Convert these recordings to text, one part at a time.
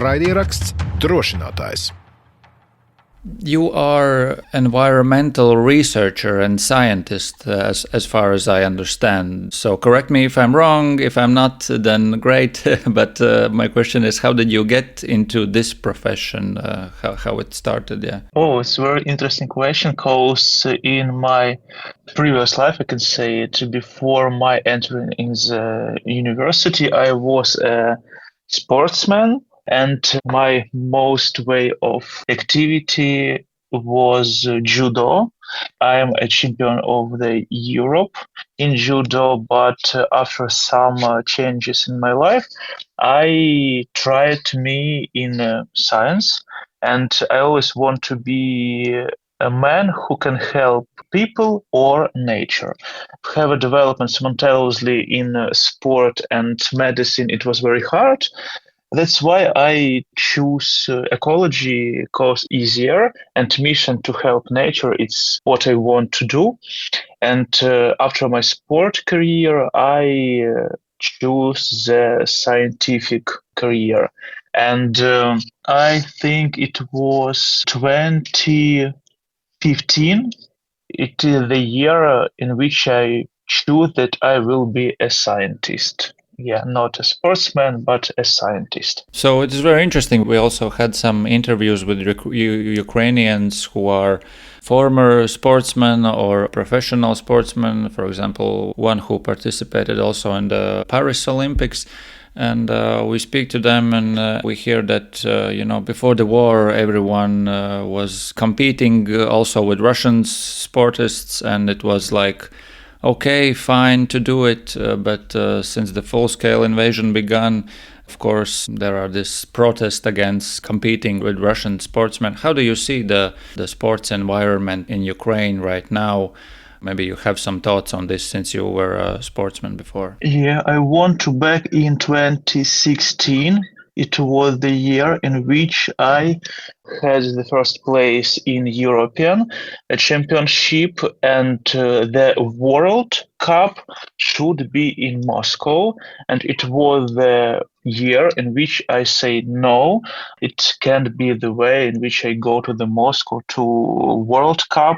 Raidieraksts Drošinātājs. You are environmental researcher and scientist, as far as I understand. So correct me if I'm wrong. If I'm not, then great. But my question is, how did you get into this profession? How it started? Yeah. Oh, it's a very interesting question, because in my previous life, I can say it, before my entering in the university, I was a sportsman. And my most way of activity was judo. I am a champion of the Europe in judo, but after some changes in my life, I tried me in science, and I always want to be a man who can help people or nature. Have a development simultaneously in sport and medicine. It was very hard. That's why I choose ecology, because easier, and mission to help nature. It's what I want to do. And after my sport career, I choose the scientific career. And I think it was 2015. It is the year in which I choose that I will be a scientist. Yeah, not a sportsman, but a scientist. So it is very interesting. We also had some interviews with Ukrainians who are former sportsmen or professional sportsmen. For example, one who participated also in the Paris Olympics. And we speak to them and we hear that, before the war, everyone was competing also with Russian sportists. And it was like, okay, fine to do it, but since the full-scale invasion began, of course, there are this protest against competing with Russian sportsmen. How do you see the sports environment in Ukraine right now? Maybe you have some thoughts on this since you were a sportsman before. Yeah, I want to back in 2016. It was the year in which I had the first place in European Championship, and the World Cup should be in Moscow. And it was the year in which I say no, it can't be the way in which I go to the Moscow to World Cup.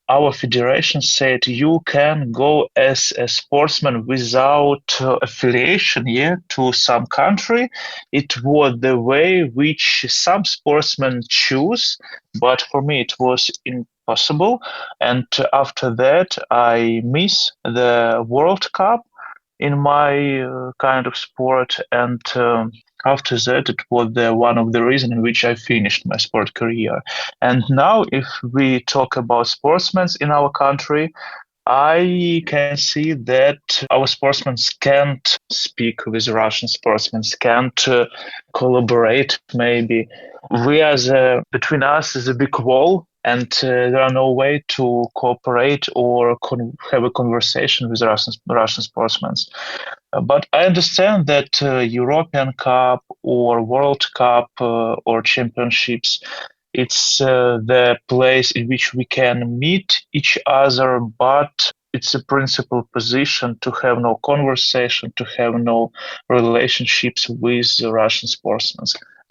Our federation said you can go as a sportsman without affiliation to some country. It was the way which some sportsmen choose, but for me it was impossible. And after that, I miss the World Cup in my kind of sport, and after that it was one of the reasons in which I finished my sport career. And now if we talk about sportsmen in our country, I can see that our sportsmen can't speak with Russian sportsmen, can't collaborate maybe. Between us is a big wall, and there are no way to cooperate or have a conversation with Russian sportsmen. But I understand that European Cup or World Cup or championships, it's the place in which we can meet each other, but it's a principal position to have no conversation, to have no relationships with the Russian sportsmen.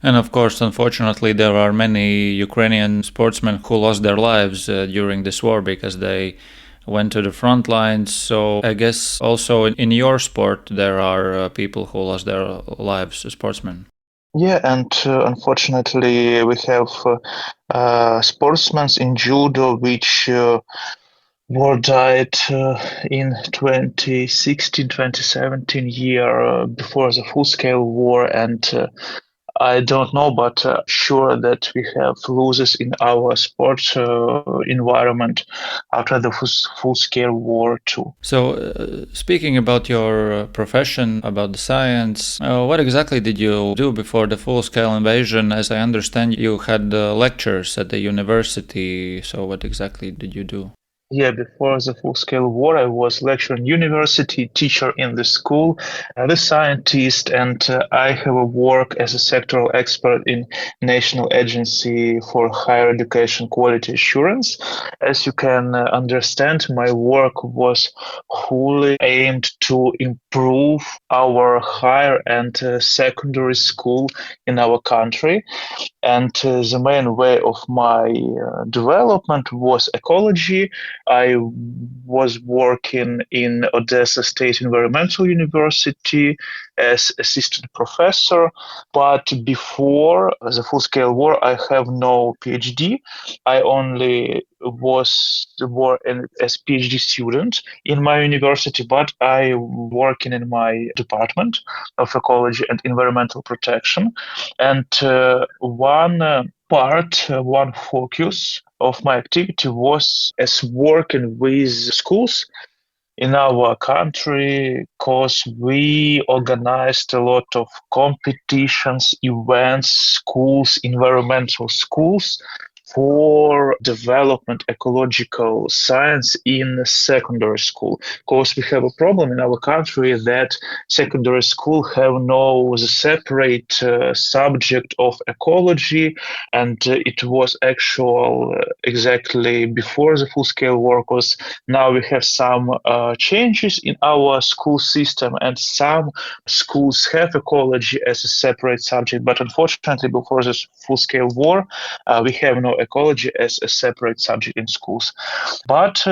And of course, unfortunately, there are many Ukrainian sportsmen who lost their lives during this war because they went to the front lines. So I guess also in your sport, there are people who lost their lives, sportsmen. Yeah, and unfortunately, we have sportsmen in judo which were died in 2016, 2017 year before the full-scale war, and I don't know, but sure that we have losses in our sports environment after the full-scale war too. So, speaking about your profession, about the science, what exactly did you do before the full-scale invasion? As I understand, you had lectures at the university. So, what exactly did you do? Yeah, before the full-scale war, I was lecturer in university, teacher in the school, the scientist, and I have a work as a sectoral expert in National Agency for Higher Education Quality Assurance. As you can understand, my work was wholly aimed to improve our higher and secondary school in our country. And the main way of my development was ecology. I was working in Odessa State Environmental University as assistant professor. But before the full-scale war, I have no PhD. I only was as PhD student in my university, but I working in my department of ecology and environmental protection. And one focus of my activity was as working with schools in our country because we organized a lot of competitions, events, schools, environmental schools for development ecological science in secondary school. Because we have a problem in our country that secondary school have no separate subject of ecology, and it was actual exactly before the full-scale war. Because now we have some changes in our school system, and some schools have ecology as a separate subject. But unfortunately, before this full-scale war, we have no ecology as a separate subject in schools. But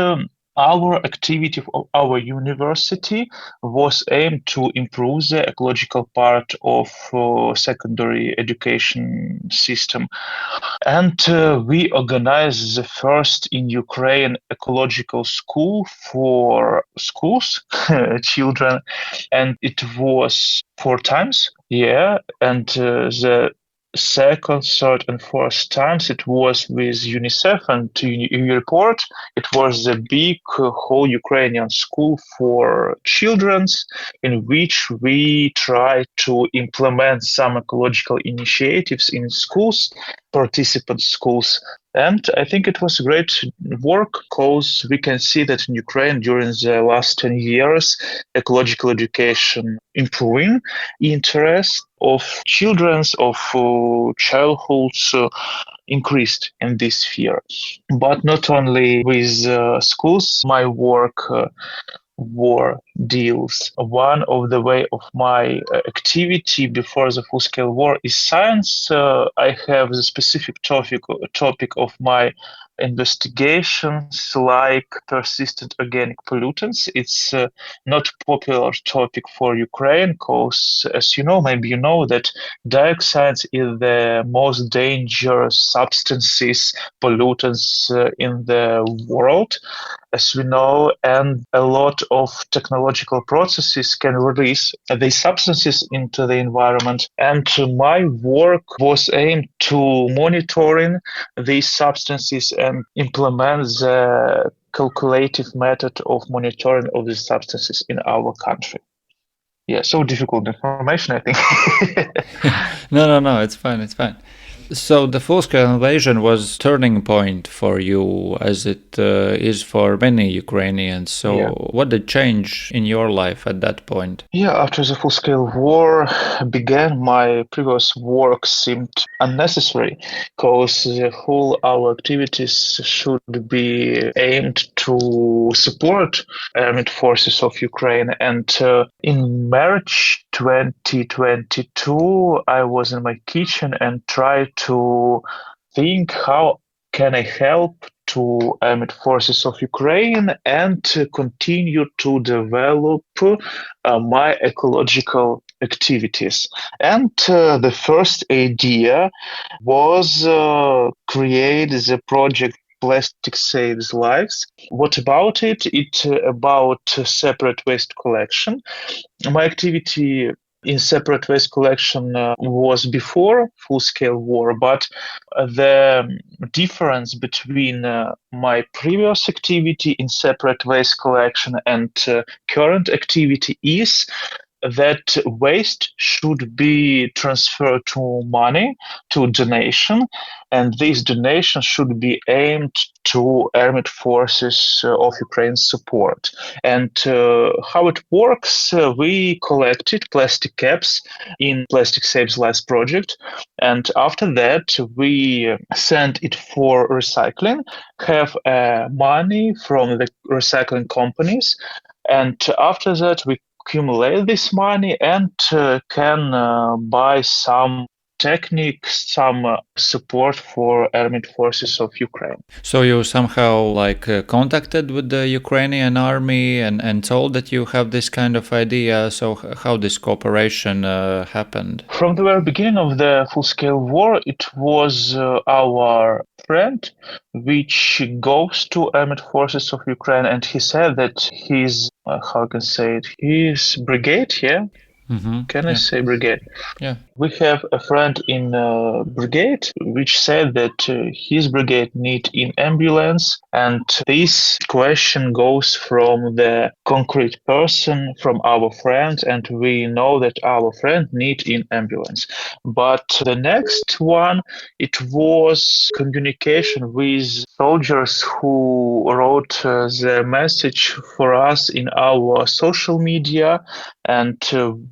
our activity of our university was aimed to improve the ecological part of secondary education system. And we organized the first in Ukraine ecological school for schools, children, and it was 4 times. Yeah, and the second, third, and fourth times it was with UNICEF, and to you report it was the big whole Ukrainian school for children's in which we try to implement some ecological initiatives in schools, participant schools. And I think it was great work because we can see that in Ukraine during the last 10 years, ecological education improving, interest of children's of childhoods increased in this sphere. But not only with schools, my work war deals. One of the way of my activity before the full-scale war is science. I have the specific topic of my investigations like persistent organic pollutants. It's not popular topic for Ukraine because, as you know, maybe you know that dioxide is the most dangerous substances, pollutants in the world, as we know, and a lot of technological processes can release these substances into the environment. And my work was aimed to monitoring these substances and implement the calculative method of monitoring of these substances in our country. Yeah, so difficult information, I think. No, it's fine, it's fine. So the full-scale invasion was turning point for you, as it is for many Ukrainians. So Yeah. what did change in your life at that point? Yeah, after the full-scale war began, my previous work seemed unnecessary because the whole our activities should be aimed to support armed forces of Ukraine. And in March 2022, I was in my kitchen and tried to think how can I help to armed forces of Ukraine and to continue to develop my ecological activities. And the first idea was create the project Plastic Saves Lives. What about it? It's about separate waste collection. My activity in separate waste collection was before full-scale war, but the difference between my previous activity in separate waste collection and current activity is that waste should be transferred to money, to donation, and these donations should be aimed to armed forces of Ukraine's support. And how it works, we collected plastic caps in Plastic Saves Lives project, and after that we send it for recycling, have money from the recycling companies, and after that we accumulate this money and can buy some techniques, some support for armed forces of Ukraine. So you somehow contacted with the Ukrainian army and told that you have this kind of idea. So how this cooperation happened? From the very beginning of the full-scale war, it was our friend which goes to armed forces of Ukraine, and he said that his how can I say it, his brigade, yeah. Mm-hmm. Can I say brigade? Yeah. We have a friend in brigade which said that his brigade need an ambulance, and this question goes from the concrete person, from our friend, and we know that our friend need an ambulance. But the next one, it was communication with soldiers who wrote the message for us in our social media, and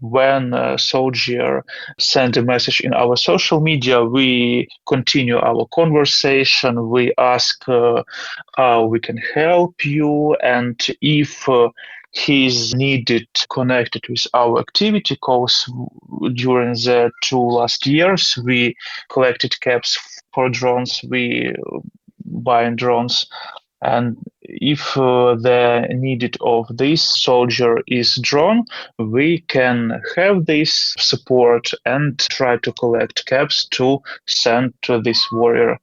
when a soldier send a message in our social media, we continue our conversation. We ask how we can help you, and if he's needed connected with our activity, because during the 2 last years we collected caps for drones, we buy drones, and if the needed of this soldier is drone, we can have this support and try to collect caps to send to this warrior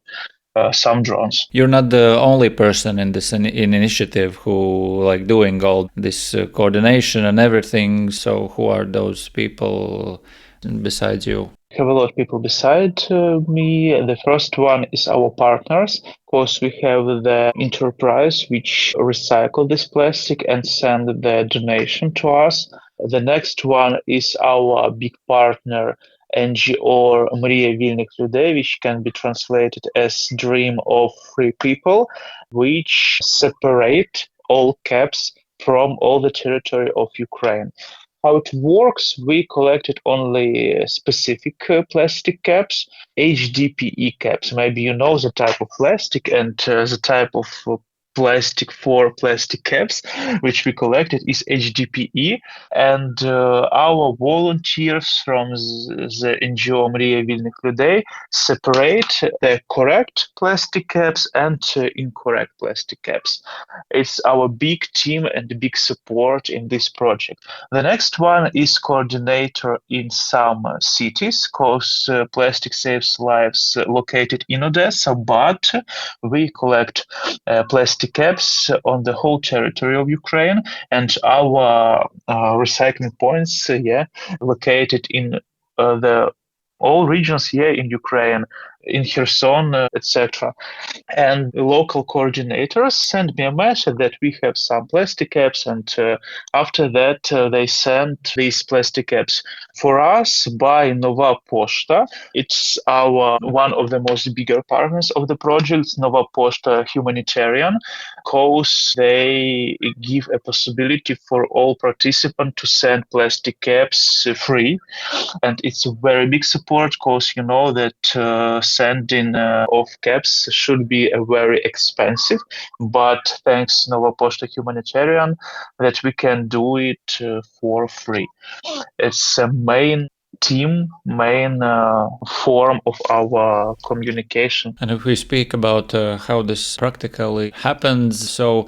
some drones. You're not the only person in this initiative who doing all this coordination and everything. So who are those people besides you? Have a lot of people beside me. The first one is our partners. Of course, we have the enterprise which recycle this plastic and send the donation to us. The next one is our big partner, NGO Mrija Вільних людей, which can be translated as Dream of Free People, which separate all caps from all the territory of Ukraine. How it works, we collected only specific plastic caps, HDPE caps. Maybe you know the type of plastic, and the type of plastic for plastic caps which we collected is HDPE, and our volunteers from the NGO Mrija Вільних людей separate the correct plastic caps and incorrect plastic caps. It's our big team and big support in this project. The next one is coordinator in some cities, because Plastic Saves Lives located in Odessa, but we collect plastic caps on the whole territory of Ukraine, and our recycling points located in the all regions here in Ukraine, in Kherson, etc. And local coordinators send me a message that we have some plastic caps, and after that they send these plastic caps for us by Nova Poshta. It's our one of the most bigger partners of the project, Nova Poshta Humanitarian, because they give a possibility for all participants to send plastic caps free, and it's a very big support, because you know that sending of caps should be very expensive, but thanks Nova Poshta Humanitarian that we can do it for free. It's a main form of our communication. And if we speak about how this practically happens, so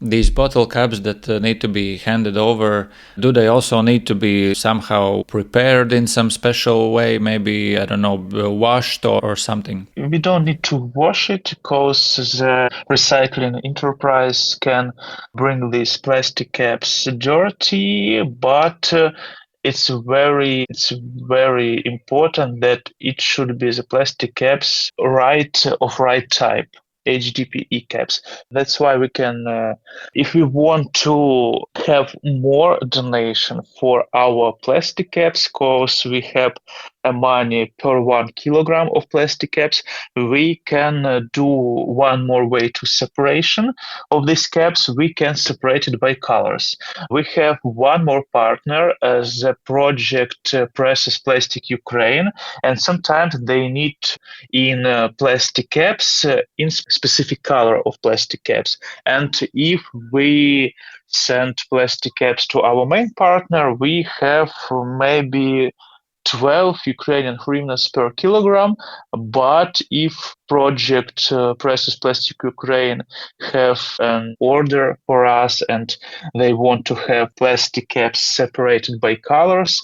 these bottle caps that need to be handed over, do they also need to be somehow prepared in some special way, maybe, I don't know, washed or something? We don't need to wash it, because the recycling enterprise can bring these plastic caps dirty, but it's very important that it should be the plastic caps of right type. HDPE caps. That's why we can, if we want to have more donation for our plastic caps, because we have a money per 1 kilogram of plastic caps, we can do one more way to separation of these caps. We can separate it by colors. We have one more partner as the project Presses Plastic Ukraine, and sometimes they need in plastic caps in specific color of plastic caps. And if we send plastic caps to our main partner, we have maybe 12 Ukrainian hryvnias per kilogram. But if project Presses Plastic Ukraine have an order for us and they want to have plastic caps separated by colors,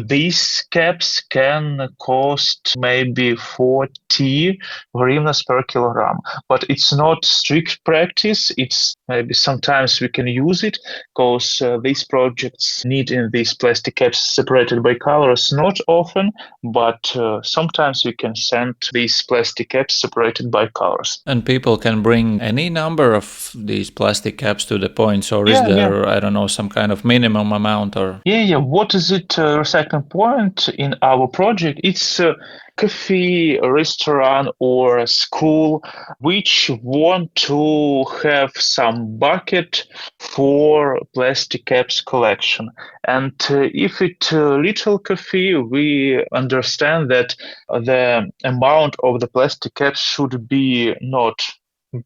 these caps can cost maybe 40 hryvnias per kilogram, but it's not strict practice. It's maybe sometimes we can use it because these projects need in these plastic caps separated by colors not often, but sometimes we can send these plastic caps separated by colors. And people can bring any number of these plastic caps to the points, or is Yeah, there, I don't know, some kind of minimum amount? Or Yeah. What is it? Second point in our project, it's a cafe, a restaurant, or a school which want to have some bucket for plastic caps collection. And if it's a little cafe, we understand that the amount of the plastic caps should be not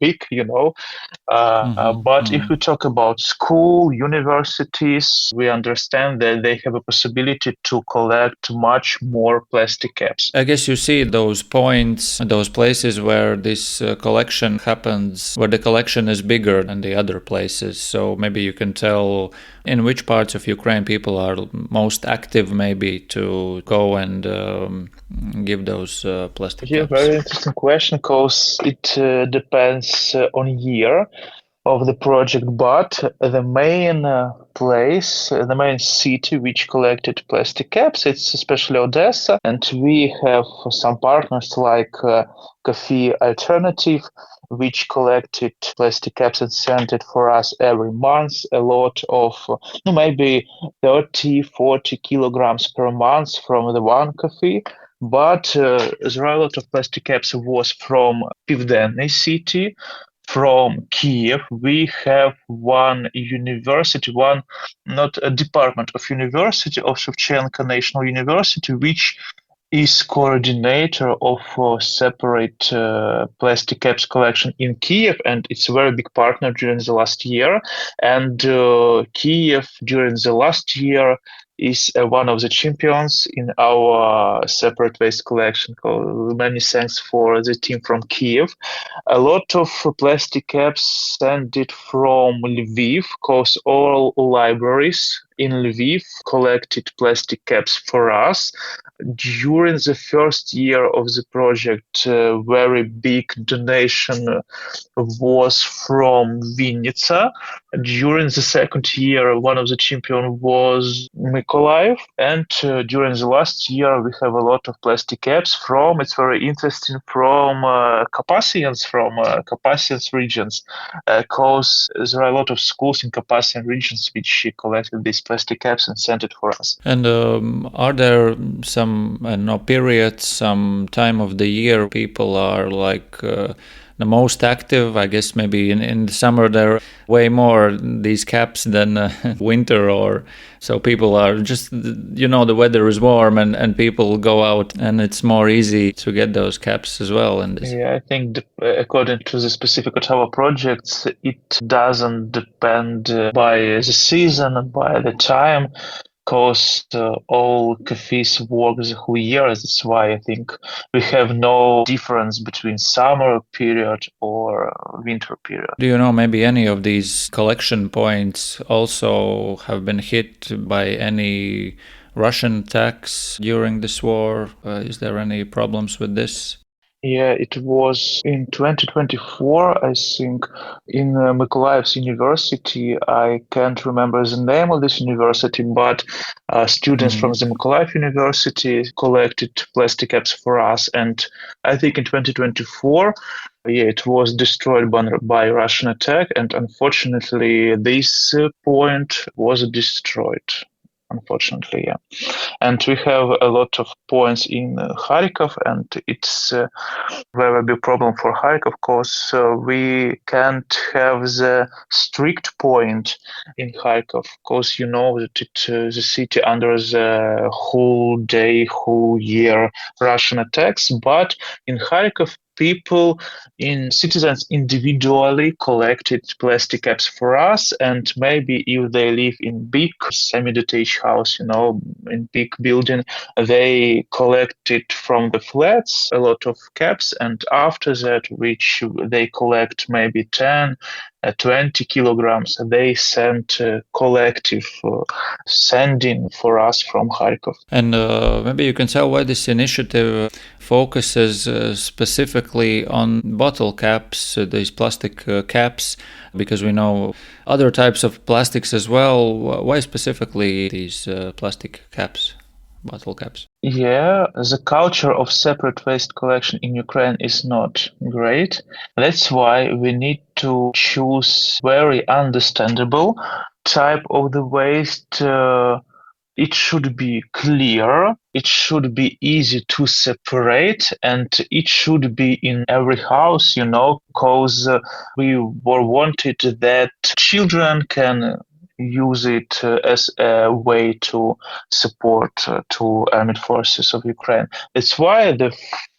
big, but if we talk about school, universities, we understand that they have a possibility to collect much more plastic caps. I guess you see those points, those places where this collection happens, where the collection is bigger than the other places. So maybe you can tell in which parts of Ukraine people are most active, maybe to go and give those plastic caps. Very interesting question, because it depends on year of the project, but the main place, the main city which collected plastic caps, it's especially Odessa, and we have some partners like Cafe Alternative, which collected plastic caps and sent it for us every month, a lot of maybe 30-40 kilograms per month from the one cafe. But there are a lot of plastic caps was from Pivdennny city, from Kiev. We have one university, not a department of university of Shevchenko National University, which is coordinator of separate plastic caps collection in Kiev, and it's a very big partner during the last year. And Kiev during the last year is one of the champions in our separate waste collection. Many thanks for the team from Kiev. A lot of plastic caps sent it from Lviv, because all libraries in Lviv collected plastic caps for us. During the first year of the project, very big donation was from Vinnytsia. During the second year, one of the champions was Mykolaiv. And during the last year, we have a lot of plastic caps from, it's very interesting, from Carpathians, regions, because there are a lot of schools in Carpathian regions which collected these plastic caps and sent it for us. And are there some periods, some time of the year people are like the most active? I guess maybe in the summer there are way more these caps than winter, or so people are just, the weather is warm and people go out and it's more easy to get those caps as well. Yeah, I think according to the specific of our projects, it doesn't depend by the season, by the time, because all cafes work the whole year. That's why I think we have no difference between summer period or winter period. Do you know maybe any of these collection points also have been hit by any Russian attacks during this war? Is there any problems with this? Yeah, it was in 2024, I think, in Mykolaiev's university. I can't remember the name of this university, but students from the Mykolaiv University collected plastic caps for us. And I think in 2024, yeah, it was destroyed by Russian attack, and unfortunately, this point was destroyed. Unfortunately, yeah. And we have a lot of points in Kharkov, and it's a very big problem for Kharkov because we can't have the strict point in Kharkov because you know that the city under the whole day, whole year Russian attacks, but in Kharkov people in citizens individually collected plastic caps for us, and maybe if they live in big semi-detached house, you know, in big building, they collected from the flats a lot of caps, and after that, which they collect maybe 10 20 kilograms, they sent collective sending for us from Kharkov. And maybe you can tell why this initiative focuses specifically on bottle caps, these plastic caps, because we know other types of plastics as well. Why specifically these plastic caps, bottle caps? Yeah, the culture of separate waste collection in Ukraine is not great. That's why we need to choose very understandable type of the waste. It should be clear, it should be easy to separate, and it should be in every house, you know, because we were wanted that children can use it as a way to support to armed forces of Ukraine. That's why the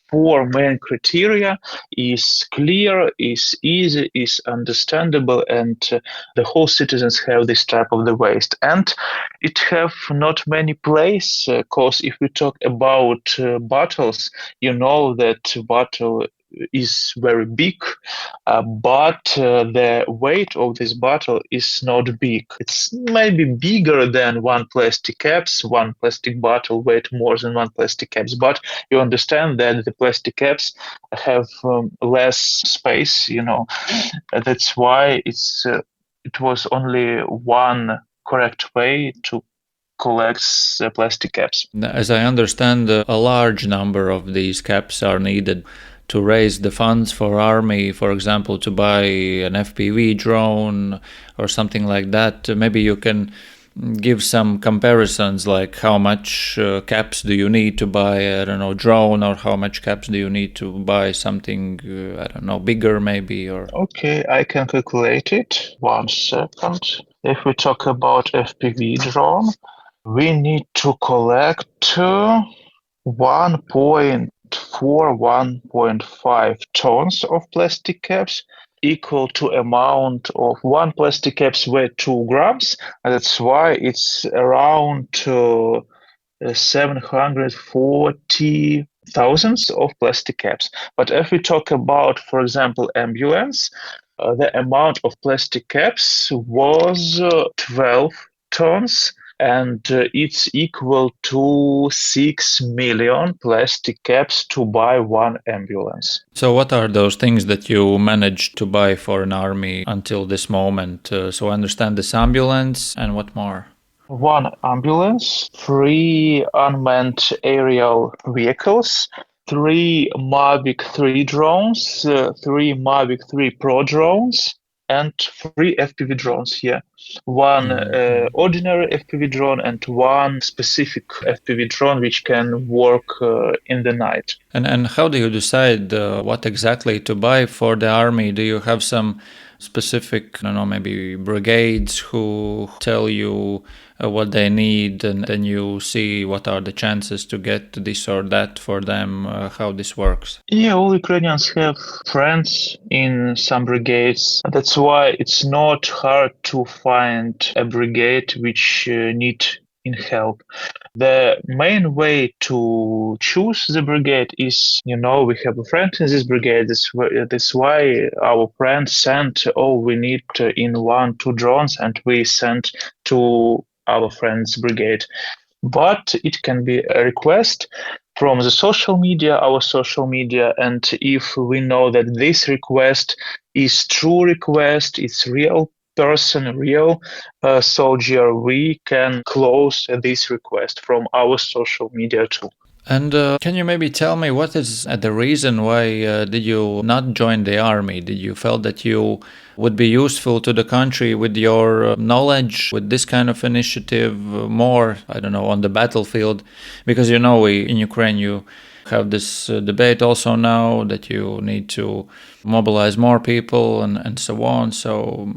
four main criteria is clear, is easy, is understandable, and the whole citizens have this type of the waste. And it have not many place, because if we talk about bottles, you know that bottle is very big, but the weight of this bottle is not big. It's maybe bigger than one plastic caps. One plastic bottle weight more than one plastic caps, but you understand that the plastic caps have less space. You know, that's why it was only one correct way to collect the plastic caps. As I understand, a large number of these caps are needed to raise the funds for army, for example, to buy an FPV drone or something like that. Maybe you can give some comparisons, like how much caps do you need to buy, I don't know, drone, or how much caps do you need to buy something, I don't know, bigger maybe, or... Okay, I can calculate it. 1 second. If we talk about FPV drone, we need to collect 1.5 tons of plastic caps, equal to amount of one plastic caps weigh 2 grams. And that's why it's around 740 thousands of plastic caps. But if we talk about, for example, ambulance, the amount of plastic caps was 12 tons, and it's equal to 6 million plastic caps to buy one ambulance. So what are those things that you managed to buy for an army until this moment? So I understand this ambulance, and what more? One ambulance, 3 unmanned aerial vehicles, 3 Mavic 3 drones, 3 Mavic 3 Pro drones, and 3 FPV drones here. One ordinary FPV drone and one specific FPV drone which can work in the night. And how do you decide what exactly to buy for the army? Do you have some specific, I don't know, maybe brigades who tell you what they need, and then you see what are the chances to get this or that for them, how this works? Yeah, all Ukrainians have friends in some brigades. That's why it's not hard to find a brigade which need in help. The main way to choose the brigade is, you know, we have a friend in this brigade. That's why our friend sent, we need in 1-2 drones, and we sent to our friend's brigade. But it can be a request from the social media, our social media, and if we know that this request is true request, it's real person, real soldier, we can close this request from our social media too. And can you maybe tell me what is the reason why did you not join the army? Did you felt that you would be useful to the country with your knowledge, with this kind of initiative more, I don't know, on the battlefield? Because in Ukraine you have this debate also now that you need to mobilize more people and so on. So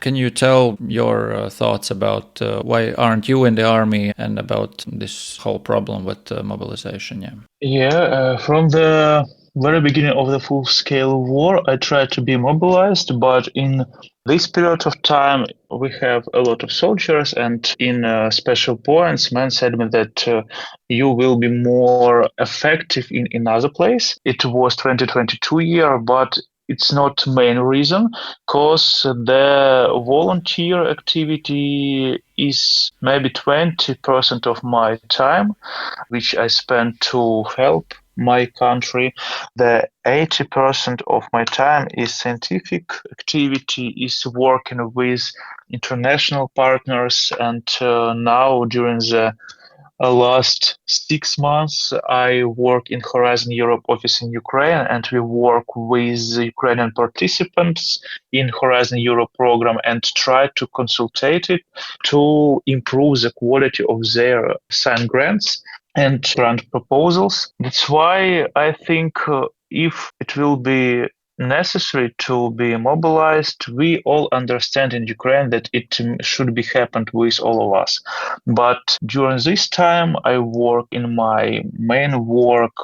can you tell your thoughts about why aren't you in the army and about this whole problem with mobilization? From the very beginning of the full-scale war, I tried to be mobilized, but in this period of time, we have a lot of soldiers, and in special points, man said me that you will be more effective in another place. It was 2022 year, but it's not main reason, because the volunteer activity is maybe 20% of my time, which I spend to help my country. The 80% of my time is scientific activity, is working with international partners, and now during the last 6 months, I work in Horizon Europe office in Ukraine, and we work with Ukrainian participants in Horizon Europe program and try to consultate it to improve the quality of their signed grants and grant proposals. That's why I think if it will be necessary to be mobilized, we all understand in Ukraine that it should be happened with all of us. But during this time, I work in my main work,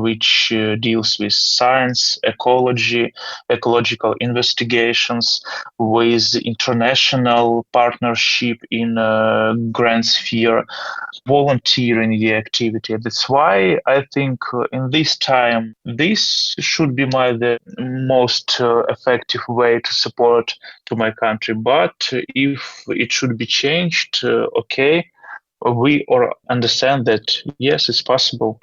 which deals with science, ecology, ecological investigations, with international partnership in grand sphere, volunteering the activity. That's why I think in this time, this should be the most effective way to support to my country. But if it should be changed, okay, we all understand that yes, it's possible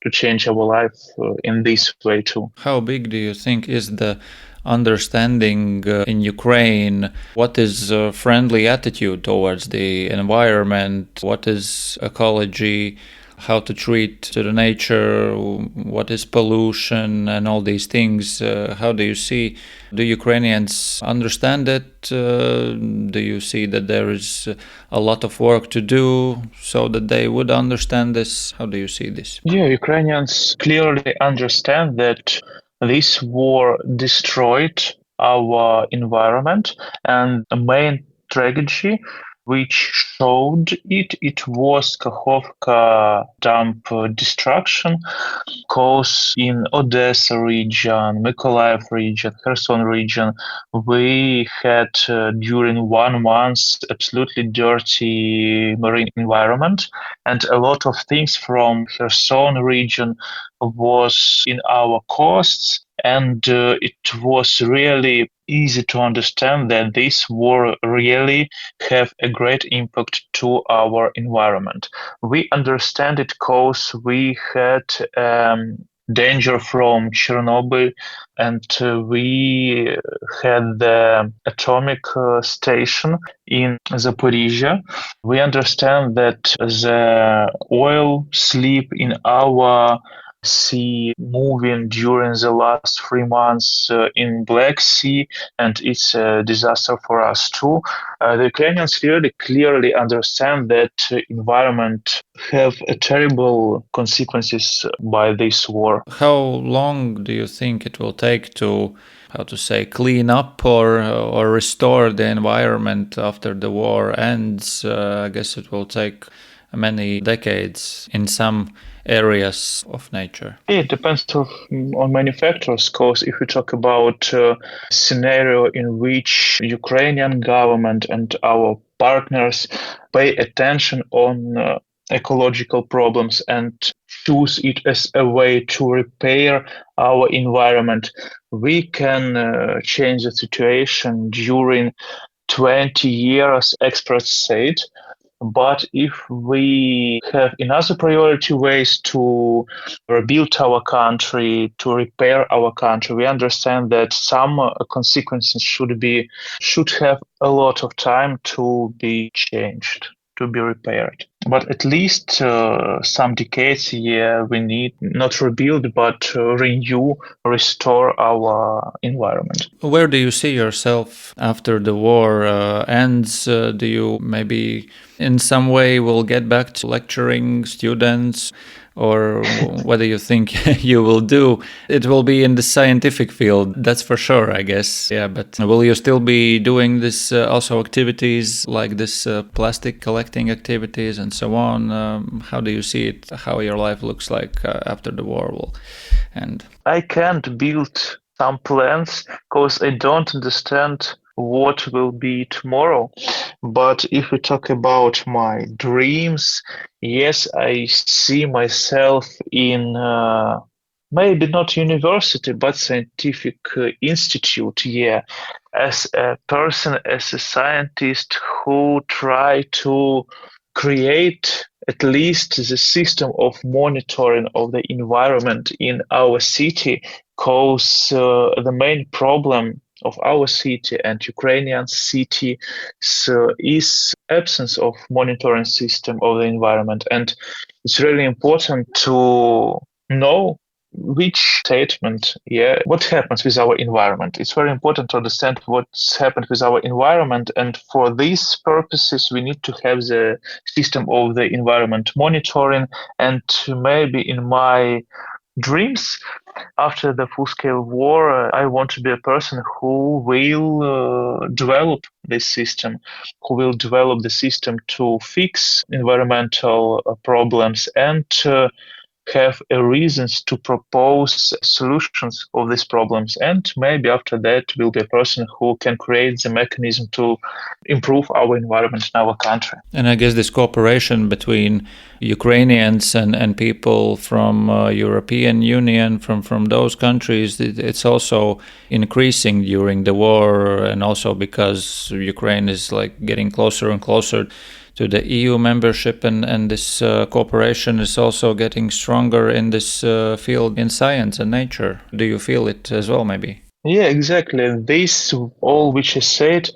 to change our life in this way too. How big do you think is the understanding in Ukraine? What is a friendly attitude towards the environment? What is ecology? How to treat to the nature? What is pollution and all these things? How do you see? Do Ukrainians understand it? Do you see that there is a lot of work to do so that they would understand this? How do you see this? Yeah, Ukrainians clearly understand that this war destroyed our environment, and the main tragedy which showed it was Kakhovka dump destruction, because in Odessa region, Mykolaiv region, Kherson region, we had during 1 month absolutely dirty marine environment, and a lot of things from Kherson region was in our coasts, and it was really easy to understand that this war really have a great impact to our environment. We understand it because we had danger from Chernobyl, and we had the atomic station in Zaporizhia. We understand that the oil slip in our sea moving during the last 3 months in Black Sea, and it's a disaster for us too. The Ukrainians clearly understand that environment have a terrible consequences by this war. How long do you think it will take to, how to say, clean up or restore the environment after the war ends? I guess it will take many decades in some areas of nature. It depends on many factors, because if we talk about scenario in which Ukrainian government and our partners pay attention on ecological problems and choose it as a way to repair our environment, we can change the situation during 20 years, experts said. But if we have another priority ways to rebuild our country, to repair our country, we understand that some consequences should have a lot of time to be changed, to be repaired. But at least some decades, we need not rebuild, but renew, restore our environment. Where do you see yourself after the war ends? Do you maybe in some way will get back to lecturing students? Or what do you think you will do? It will be in the scientific field, that's for sure, I guess. Yeah, but will you still be doing this also activities like this plastic collecting activities and so on? How do you see it? How your life looks like after the war will end? I can't build some plans because I don't understand what will be tomorrow. But if we talk about my dreams, yes, I see myself in maybe not university, but scientific institute, as a person, as a scientist who try to create at least the system of monitoring of the environment in our city, because the main problem of our city and Ukrainian city is absence of monitoring system of the environment. And it's really important to know which statement, what happens with our environment. It's very important to understand what's happened with our environment. And for these purposes, we need to have the system of the environment monitoring. And maybe in my dreams, after the full-scale war, I want to be a person who will develop this system, who will develop the system to fix environmental problems and have reasons to propose solutions of these problems. And maybe after that will be a person who can create the mechanism to improve our environment in our country. And I guess this cooperation between Ukrainians and people from European Union, from those countries, it's also increasing during the war, and also because Ukraine is like getting closer and closer to the EU membership, and this cooperation is also getting stronger in this field in science and nature. Do you feel it as well, maybe? Yeah, exactly. This, all which is said,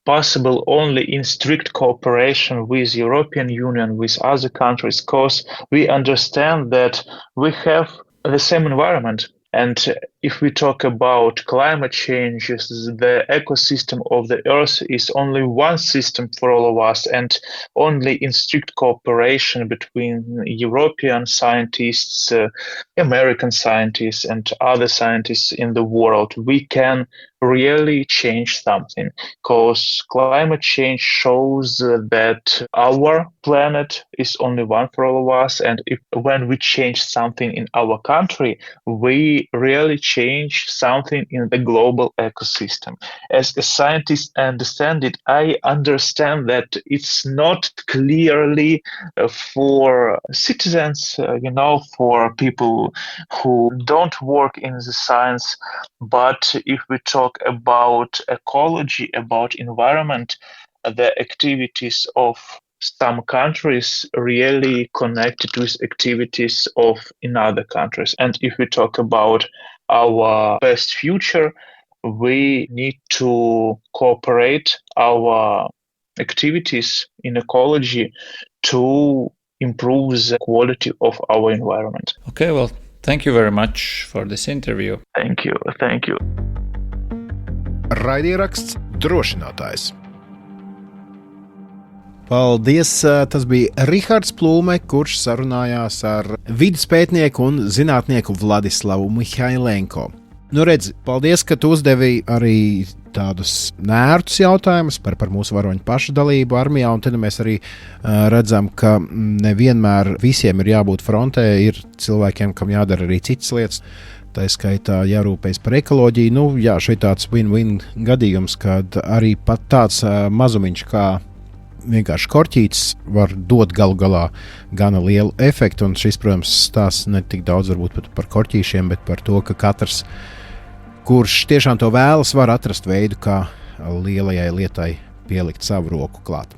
possible only in strict cooperation with European Union, with other countries, because we understand that we have the same environment. And if we talk about climate changes, the ecosystem of the Earth is only one system for all of us, and only in strict cooperation between European scientists, American scientists, and other scientists in the world, we can really change something. Because climate change shows that our planet is only one for all of us, and when we change something in our country, we really change something in the global ecosystem. As a scientist, I understand it. I understand that it's not clearly for citizens, for people who don't work in the science. But if we talk about ecology, about environment, the activities of some countries really connected with activities of in other countries. And if we talk about our best future, we need to cooperate our activities in ecology to improve the quality of our environment. Okay, well, thank you very much for this interview. Thank you. Raidieraksts drošinātājs. Paldies! Tas bija Rihards Plūme, kurš sarunājās ar vides pētnieku un zinātnieku Vladislavu Mihailenko. Nu redz, paldies, ka tu uzdevi arī tādus nērtus jautājumus par mūsu varoņu pašdalību armijā, un tad mēs arī redzam, ka nevienmēr visiem ir jābūt frontē, ir cilvēkiem, kam jādara arī citas lietas. Tā skaitā jārūpējas par ekoloģiju. Nu, jā, šeit tāds win-win gadījums, kad arī pat tāds mazumiņš kā vienkārši korķītis var dot galu galā gana lielu efektu. Un šis, protams, stāsts ne tik daudz varbūt pat par korķīšiem, bet par to, ka katrs, kurš tiešām to vēlas, var atrast veidu, kā lielajai lietai pielikt savu roku klāt.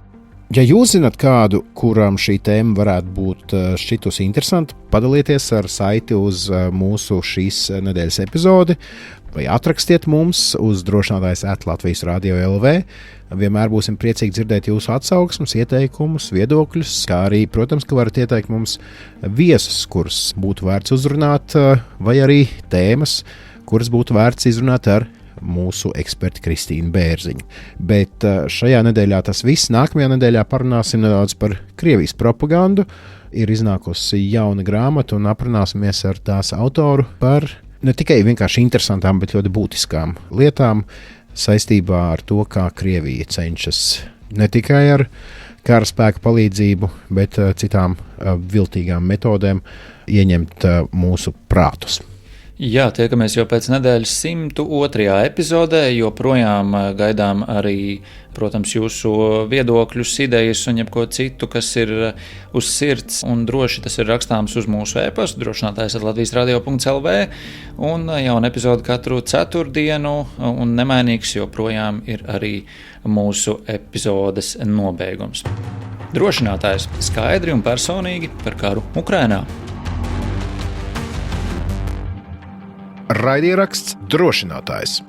Ja jūs zināt kādu, kuram šī tēma varētu būt šķitusi interesanta, padalieties ar saiti uz mūsu šīs nedēļas epizodi vai atrakstiet mums uz drošinātājs@Latvijas Radio LV. Vienmēr būsim priecīgi dzirdēt jūsu atsauksmes, ieteikumus, viedokļus, kā arī, protams, ka varat ieteikt mums viesus, kurus būtu vērts uzrunāt, vai arī tēmas, kuras būtu vērts izrunāt ar mūsu eksperti Kristīnu Bērziņu. Bet šajā nedēļā tas viss. Nākamajā nedēļā parunāsim nedaudz par Krievijas propagandu. Ir iznākusi jauna grāmata un aprunāsimies ar tās autoru par ne tikai vienkārši interesantām, bet ļoti būtiskām lietām saistībā ar to, kā Krievija cenšas ne tikai ar karaspēku palīdzību, bet citām viltīgām metodēm ieņemt mūsu prātus. Jā, tiekamies jau pēc nedēļas 102. epizodē, joprojām gaidām arī, protams, jūsu viedokļus, idejas un jebko citu, kas ir uz sirds, un droši tas ir rakstāms uz mūsu e-pastu drošinātājs@latvijasradio.lv, un jauna epizode katru ceturtdienu, un nemainīgs joprojām ir arī mūsu epizodes nobeigums. Drošinātājs skaidri un personīgi par karu Ukrainā. Raidieraksts Drošinātājs.